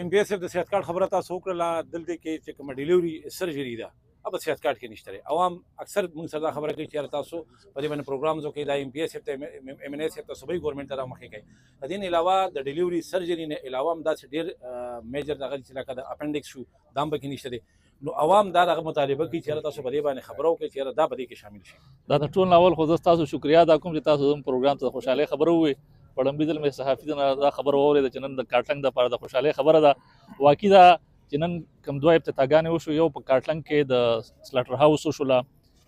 ام بي اس اف د صحت کارت خبره تاسو وکړه دلته کې چې کوم ډیلیوري سرجری ده اب صحت کارت کې نشته عوام اکثر موږ سره خبره کوي چې تاسو په دې باندې پروګرامز کې د ام پی اس اف ته ام ان اس اف ته صوبایي ګورنمنت ته مخکې کوي د دې علاوه د ډیلیوري سرجری نه علاوه هم دا ډیر میجر دغه چې لکه د اپنډکس شو دام به کې نشته نو عوام دا دغه مطالبه کوي چې تاسو په دې باندې خبرو کوي چې دا به دې کې شامل شي دا ټول اول خو تاسو شکریا ادا کوم چې تاسو زموږ پروګرام ته خوشاله خبرو وي پړم بيدل مې صحافي دا خبر اورید چې نن د کارټلنګ د لپاره د خوشاله خبره ده واقعي دا چې نن کوم دوه ابتداګانې وشو یو په کارټلنګ کې د سلټر هاوس وشوله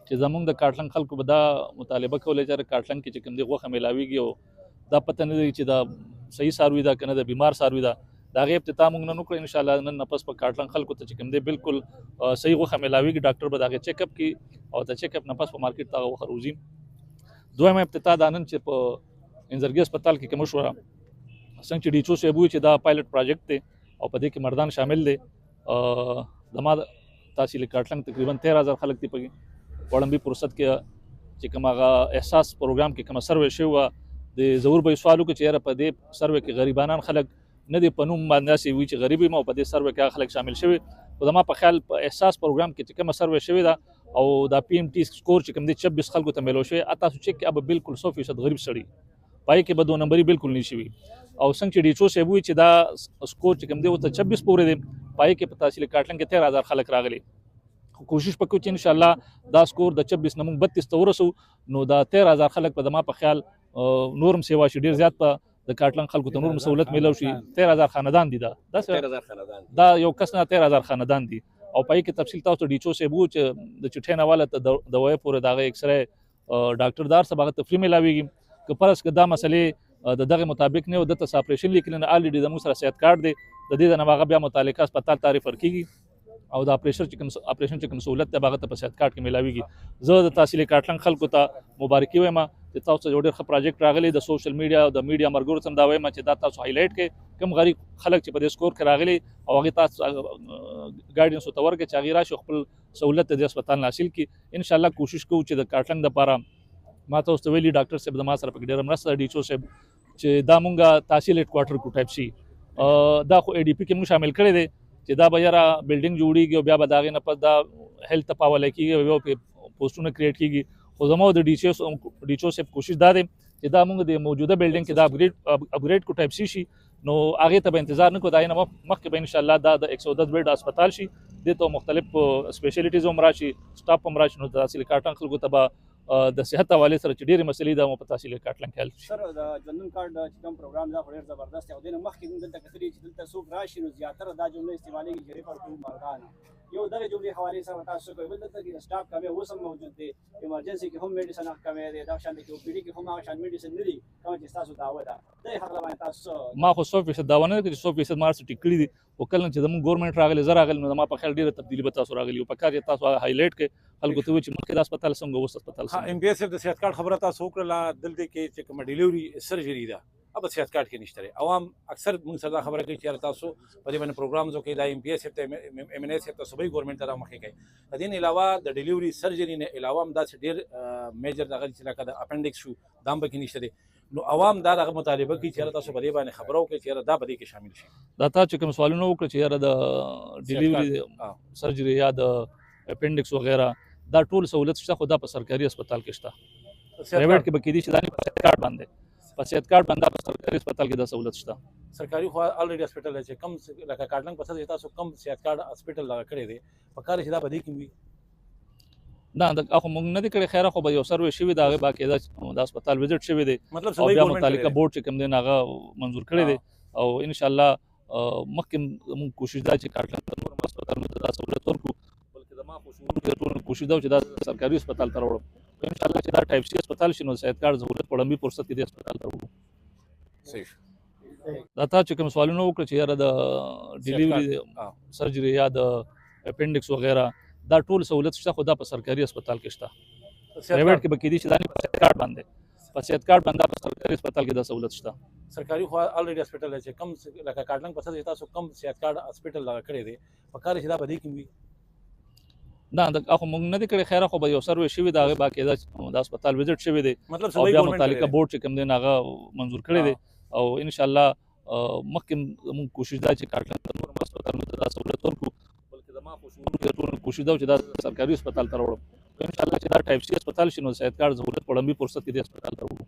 چې زموږ د کارټلنګ خلکو به دا مطالبه کوله چې کارټلنګ کې چې کوم دی غوښه ملاویږي او دا پته نه دی چې دا صحیح ساروي ده کنه د بیمار ساروي ده دا غي ابتدا موږ نن وکړو ان شاء الله نن نفس په کارټلنګ خلکو ته چې کوم دی بالکل صحیح غوښه ملاویږي ډاکټر به دا چیک اپ کی او د چیک اپ نفس په مارکیټ ته غوښه روزي دویم ابتدا د نن چې په انزرګي هسپتال کې کوم شو څنګه چې ډیچو سه بوي چې دا پایلټ پروجیکټ دی او په دې کې مردان شامل دي زما تحصیل کارټلنګ تقریبا 13000 خلک دي په وړاندې فرصت کې چې کوم هغه احساس پروګرام کې کوم سروې شو د ضرور به سوالو کې چې په دې سروې کې غریبانان خلک نه دي پنوم باندې سي وی چې غریبي مو په دې سروې کې خلک شامل شوي او زما په خیال په احساس پروګرام کې چې کوم سروې شوی دا او دا پی ام ټي سکور چې کوم دي 26 خلکو ته ملو شوی اته چې کې اب بالکل 100% غریب سړی پای کې به 2 نمبري بالکل نشي وي او څنګه چې ډیچو سه وی چې دا سکور چې کوم دی او ته 26 پورې دی پای کې په تحصیل کارټلنګ کې 13000 خلک راغلي کوشش وکړو چې ان شاء الله دا سکور د 26 نمون 32 ته ورسو نو دا 13000 خلک په دما په خیال نورم سیوا شي ډیر زیات په د کارټلنګ خلکو ته نورم سہولت ملو شي 13000 خاندان دي دا 13000 خاندان دا یو کس نه 13000 خاندان دي او پای کې تفصیل تاسو ډیچو سه بو چې د چټه نواله ته د وای پورې داغه ایکس رے ډاکټر دار سبا تفریح ملاويږي که پرس که دا مسلې د دغه مطابق نه د تاسو اپریشن لیکل نه الریډي د مو سره صحت کارت دی د دې د نواغه بیا متعلقه هسپتال تعریف ورکیږي او د اپریشن چې کوم سہولت ته باغ ته په صحت کارت کې ملاويږي زه د تحصیل کارټلنګ خلکو ته مبارکي وایم چې تاسو جوړ ښه پروجیکټ راغلی د سوشل میډیا او د میډیا مرګور سم دا وایم چې دا تاسو هایلایټ کې کوم غریب خلک چې په دې سکور کې راغلي او هغه تاسو ګایډنس او تورګه چې غیرا شو خپل سہولت د هسپتال حاصل کی ان شاء الله کوشش کوو چې د کارټلنګ لپاره ما ته ویلي ډاکټر صاحب د ما سره په ډیر مرسته ډیچو صاحب چې دا مونږه تحصیل هډ کوارټر کو ټایپ شي دا خو ای ډی پی کې موږ شامل کړی دی چې دا به یاره بلډینګ جوړیږي او بیا به داغې نه پس دا هیلث ته پاوله کېږي او په پوسټونه کریټ کېږي خو زما د ډیچو صاحب کوشش دا دی چې دا موږ د موجوده بلډینګ کې دا اپګریډ کو ټایپ شي نو هغې ته به انتظار نه کوو دا نه مخکې به انشاءالله دا د 110 بیډ هسپتال شي دې ته مختلف سپیشلیټیز هم راشي سټاف هم راشي نو د تحصیل کارټلنګ خلکو ته به د صحت حواله سره چې ډېرې مسلې د په تحصیل کارټلنګ کې حل سر د جنن کارت چې کوم پروګرام دا ډېر زبردست او دنه مخکې دلته کتري چې دلته څوک راشي نو زیاتره دا جمله استعمالي کې جری پر کوم مردان یو دغه جملې حواله سره تاسو کوي بل دلته کې سټاف کمه اوسم موجود دي ایمرجنسي کې هم میډیسن کمه دي دا شان کې او پی ډي کې هم هغه شان میډیسن نه دي کوم چې تاسو داوا ده د هغه باندې تاسو ما خو 100% داوا نه کوي 100% مار سټی کړی دي او کله چې زموږ ګورنمنت راغلی زه راغلی نو ما په خیال ډیره تبدیلی به تاسو راغلی او په کار چې تاسو هایلایټ کې خلکو ته چې مخکې د هسپتال څنګه اوس هسپتال څنګه ام پی اس اف د صحت کارت خبره تاسو وکړه دلته کې چې کوم ډیلیوري سرجری ده اب صحت کارت کې نشته عوام اکثر موږ سره خبره کوي چې تاسو په دې باندې پروګرامز کې د ام پی اس اف ته ام ان اس اف ته صوبایي ګورنمنت ته مخکې کوي د دې علاوه د ډیلیوري سرجری نه علاوه هم دا ډیر میجر دغه چې لکه د اپنډکس شو دام به کې نشته نو عوام دا دغه مطالبه کوي چې تاسو په دې باندې خبرو کوي چې دا به دې کې شامل شي دا تاسو کوم سوالونه وکړي چې یاره د ډیلیوري سرجری یا د اپنډکس وغیرہ دا ټول سہولت شته خو دا په سرکاري هسپتال کې شته پرایویټ کې به کې دي چې دا نه په کارت باندې په صحت کارت باندې په سرکاري هسپتال کې دا سہولت شته سرکاري خو الریډي هسپتال چې کم لکه کارټلنګ پسې تاسو کم صحت کارت هسپتال لگا کړی دی په کار چې دا به دې کې وي دا خو موږ نه دي کړی خیره خو به یو سروې شوی دا هغه باقاعده د هسپتال وزټ شوی دی مطلب او بیا متعلقه بورډ چې کوم دی هغه منظور کړی دی او ان شاء الله مخکې موږ کوشش دا چې کارټلنګ نور هسپتالونو ته دا سہولت ورکړو بلکې زما خو شعور ټول کوشش دا چې دا سرکاري هسپتال ته راوړو ان شاء الله چې دا ټایپ سی هسپتال شي نو صحت کارت ضرورت پړمبي فرصت کې د هسپتال ته راوړو صحیح دا تاسو کوم سوالونه وکړي چې یاره د ډیلیوري سرجری یا د اپنډکس وغیرہ دا ټول سہولت شته خو دا په سرکاري هسپتال کې شته پرایویټ کې به کې دي چې دا نه په کارت باندې په صحت کارت باندې په سرکاري هسپتال کې دا سہولت شته سرکاري خو الریډي هسپتال چې کم لکه کارټلنګ پسې تاسو کم صحت کارت هسپتال لگا کړی دی په کار چې دا به دې کې وي دا خو موږ نه دي کړی خیره خو به یو سروې شوی دا هغه باقاعده د هسپتال وزټ شوی دی مطلب او بیا متعلقه بورډ چې کوم دی هغه منظور کړی دی او ان شاء الله مخکې موږ کوشش دا چې کارټلنګ ته نور هسپتالونو ته دا سهولت ورکړو بلکې زما خو شعور دی ټول کوشش دا چې دا سرکاري هسپتال ته راوړم انشاءالله چې دا ټایپ سي هسپتال شي نو صحت کارت سهولت په لنډي فرصت کې دې هسپتال ته راوړو